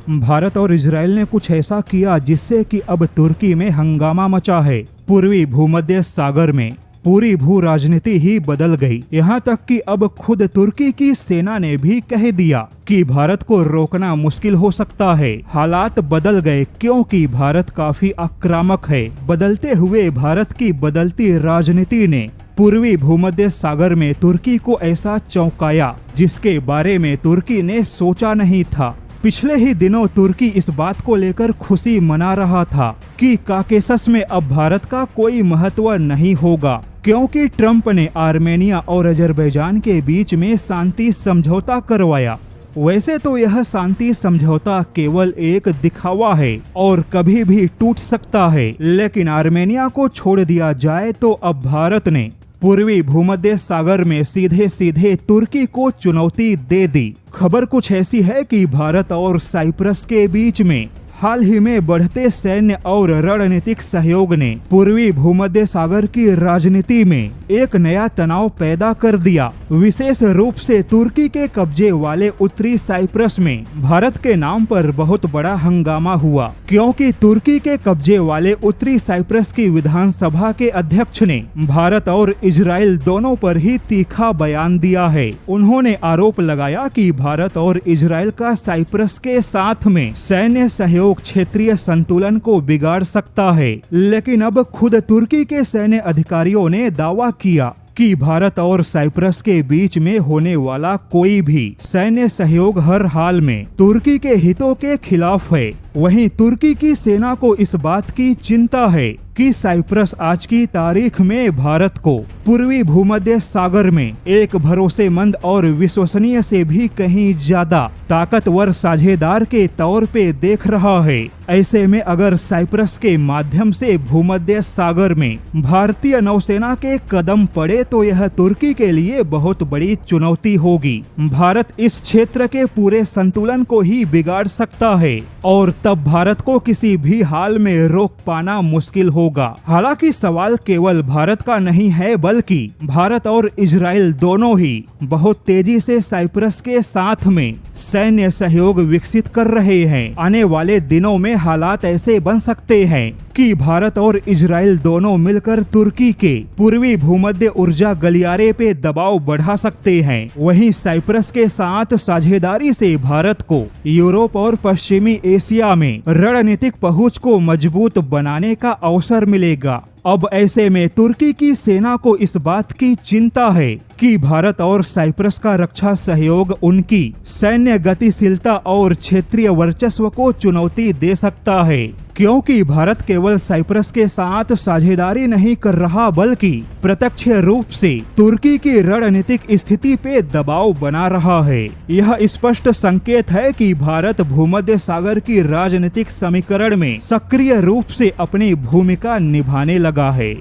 भारत और इजराइल ने कुछ ऐसा किया जिससे कि अब तुर्की में हंगामा मचा है। पूर्वी भूमध्य सागर में पूरी भू राजनीति ही बदल गई। यहाँ तक कि अब खुद तुर्की की सेना ने भी कह दिया कि भारत को रोकना मुश्किल हो सकता है। हालात बदल गए क्योंकि भारत काफी आक्रामक है। बदलते हुए भारत की बदलती राजनीति ने पूर्वी भूमध्य सागर में तुर्की को ऐसा चौंकाया जिसके बारे में तुर्की ने सोचा नहीं था। पिछले ही दिनों तुर्की इस बात को लेकर खुशी मना रहा था कि काकेशस में अब भारत का कोई महत्व नहीं होगा, क्योंकि ट्रंप ने आर्मेनिया और अजरबैजान के बीच में शांति समझौता करवाया। वैसे तो यह शांति समझौता केवल एक दिखावा है और कभी भी टूट सकता है, लेकिन आर्मेनिया को छोड़ दिया जाए तो अब भारत ने पूर्वी भूमध्य सागर में सीधे सीधे तुर्की को चुनौती दे दी। खबर कुछ ऐसी है कि भारत और साइप्रस के बीच में हाल ही में बढ़ते सैन्य और रणनीतिक सहयोग ने पूर्वी भूमध्य सागर की राजनीति में एक नया तनाव पैदा कर दिया। विशेष रूप से तुर्की के कब्जे वाले उत्तरी साइप्रस में भारत के नाम पर बहुत बड़ा हंगामा हुआ, क्योंकि तुर्की के कब्जे वाले उत्तरी साइप्रस की विधानसभा के अध्यक्ष ने भारत और इजराइल दोनों पर ही तीखा बयान दिया है। उन्होंने आरोप लगाया कि भारत और इजराइल का साइप्रस के साथ में सैन्य सहयोग क्षेत्रीय संतुलन को बिगाड़ सकता है। लेकिन अब खुद तुर्की के सैन्य अधिकारियों ने दावा किया कि भारत और साइप्रस के बीच में होने वाला कोई भी सैन्य सहयोग हर हाल में तुर्की के हितों के खिलाफ है। वहीं तुर्की की सेना को इस बात की चिंता है कि साइप्रस आज की तारीख में भारत को पूर्वी भूमध्य सागर में एक भरोसेमंद और विश्वसनीय से भी कहीं ज्यादा ताकतवर साझेदार के तौर पे देख रहा है। ऐसे में अगर साइप्रस के माध्यम से भूमध्य सागर में भारतीय नौसेना के कदम पड़े तो यह तुर्की के लिए बहुत बड़ी चुनौती होगी। भारत इस क्षेत्र के पूरे संतुलन को ही बिगाड़ सकता है और तब भारत को किसी भी हाल में रोक पाना मुश्किल होगा। हालांकि सवाल केवल भारत का नहीं है, बल्कि भारत और इजराइल दोनों ही बहुत तेजी से साइप्रस के साथ में सैन्य सहयोग विकसित कर रहे हैं। आने वाले दिनों में हालात ऐसे बन सकते हैं कि भारत और इजराइल दोनों मिलकर तुर्की के पूर्वी भूमध्य ऊर्जा गलियारे पे दबाव बढ़ा सकते हैं। वहीं साइप्रस के साथ साझेदारी से भारत को यूरोप और पश्चिमी एशिया में रणनीतिक पहुंच को मजबूत बनाने का अवसर मिलेगा। अब ऐसे में तुर्की की सेना को इस बात की चिंता है कि भारत और साइप्रस का रक्षा सहयोग उनकी सैन्य गतिशीलता और क्षेत्रीय वर्चस्व को चुनौती दे सकता है, क्योंकि भारत केवल साइप्रस के साथ साझेदारी नहीं कर रहा बल्कि प्रत्यक्ष रूप से तुर्की की रणनीतिक स्थिति पे दबाव बना रहा है। यह स्पष्ट संकेत है कि भारत भूमध्य सागर की राजनीतिक समीकरण में सक्रिय रूप से अपनी भूमिका निभाने लगा है।